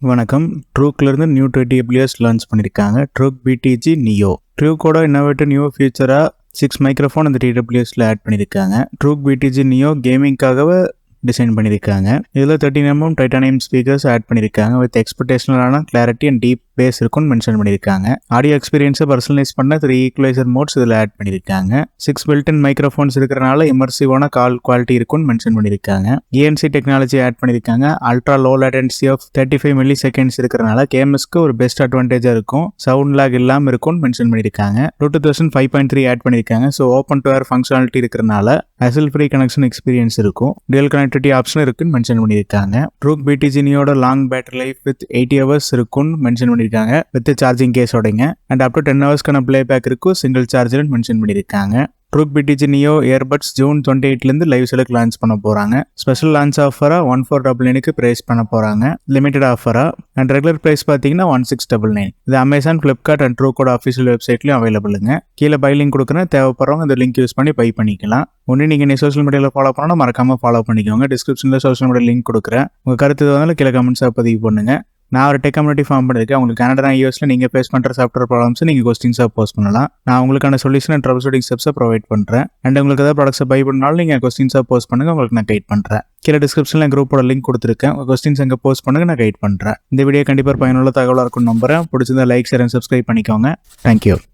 வணக்கம். ட்ரூக்லேருந்து new 20 launch பண்ணியிருக்காங்க. Truke BTG Neo. ட்ரூக்கோட இன்னோவேட்டிவ் நியூ ஃபியூச்சராக 6 மைக்ரோஃபோன் அந்த TWSல ஆட் பண்ணியிருக்காங்க. ட்ரூக் பிடிஜி நியோ கேமிங்காகவே டிசைன் பண்ணியிருக்காங்க. இதில் 13mm டைட்டானியம் ஸ்பீக்கர்ஸ் ஆட் பண்ணியிருக்காங்க. வித் எக்ஸ்பெக்டேஷனலான கிளாரிட்டி அண்ட் டீப் பேஸ் இருக்கும்னு மென்ஷன் பண்ணியிருக்காங்க. ஆடியோ எக்ஸ்பீரியன்ஸை பர்சனலைஸ் பண்ண 3 ஈக்குவலைசர் மோட்ஸ் இதில் ஆட் பண்ணியிருக்காங்க. 6 பில்ட்-இன் மைக்ரோஃபோன்ஸ் இருக்கிறனால இமர்சிவான கால் குவாலிட்டி இருக்கும்னு மென்ஷன் பண்ணியிருக்காங்க. ANC டெக்னாலஜி ஆட் பண்ணியிருக்காங்க. Ultra low latency of 35 milliseconds இருக்கிறனால கேமர்ஸ்க்கு ஒரு பெஸ்ட் அட்வான்டேஜாக இருக்கும். சவுண்ட் லாக் இல்லாமல் இருக்கும்னு மென்ஷன் பண்ணியிருக்காங்க. Bluetooth வெர்ஷன் 5.3 ஆட் பண்ணியிருக்காங்க. So open to air functionality இருக்கிறனால ஹேசல் ஃப்ரீ கனெக்ஷன் எக்ஸ்பீரியன்ஸ் இருக்கும். டியூயல் கனெக்டிவிட்டி ஆப்ஷன் இருக்குன்னு மென்ஷன் பண்ணியிருக்காங்க. ட்ரூக் பிடிஜி நியோட long battery life with 80 hours இருக்கும்னு மென்ஷன் பண்ணியிருக்காங்க. வித் சார்ஜிங் கேஸோடைங்க. அண்ட் அப் டு 10 ஹவர்ஸ்க்கான பிளே பேக் இருக்கும் சிங்கிள் சார்ஜர்னு மென்ஷன் பண்ணியிருக்காங்க. Truke BTG Neo earbuds June 28 live செலுக்கு லான்ச் பண்ண போகிறாங்க. ஸ்பெஷல் லான்ச் ஆஃபராக 1499 பிரைஸ் பண்ண போகிறாங்க. லிமிடெட் ஆஃபராக. அண்ட் ரெகுலர் பிரைஸ் பார்த்தீங்கன்னா 1699. இது அமேசான், ஃப்ளிப்கார்ட் அண்ட் ட்ரூக்கோட அஃபிஷியல் வெப்சைட்லையும் அவைலபிளுங்க. கீழே பை லிங்க் கொடுக்குறேன். தேவைப்படுறவங்க இந்த லிங்க் யூஸ் பண்ணி பை பண்ணிக்கலாம். ஒன்று நீங்கள் நீ சோஷியல் மீடியாவில் ஃபாலோ பண்ணணும், மறக்காமல் ஃபாலோ பண்ணிக்கோங்க. டிஸ்கிரிப்ஷனில் சோஷியல் மீடியா லிங்க் கொடுக்குறேன். உங்கள் கருத்து வந்தாலும் கீழே கமெண்ட்ஸாக பதிவு பண்ணுங்கள். நான் ஒரு டெக் கம்யூனிட்டி ஃபார்ம் பண்ணியிருக்கேன். உங்களுக்கு கனடா யூஎஸ்ல நீங்கள் ஃபேஸ் பண்ணுற சாஃப்ட்வேர் ப்ராப்ளம்ஸ் நீங்கள் கொஸ்டின்ஸாக போஸ்ட் பண்ணலாம். நான் உங்களுக்கான சொல்யூஷன் அண்ட் ட்ரபிள் ஷூட்டிங் ஸ்டெப்ஸை ப்ரொவைட் பண்ணுறேன். அண்ட் உங்களுக்கு ஏதாவது ப்ராடக்ட்ஸை பை பண்ணாலும் நீங்கள் கொஸ்டின்ஸாக போஸ்ட் பண்ணுங்கள். உங்களுக்கு நான் கைட் பண்ணுறேன். கீழே டிஸ்கிரிப்ஷனில் குரூப்போட லிங்க் கொடுத்துருக்கேன். உங்கள் கொஸ்டின்ஸ் அங்கே போஸ்ட் பண்ணுங்கள், நான் கைட் பண்ணுறேன். இந்த வீடியோ கண்டிப்பாக பயனுள்ள தகவலாக இருக்கும்னு நம்புறேன். பிடிச்சிருந்தா லைக், ஷேர் அண்ட் சப்ஸ்கிரைப் பண்ணிக்கோங்க. தேங்க்யூ.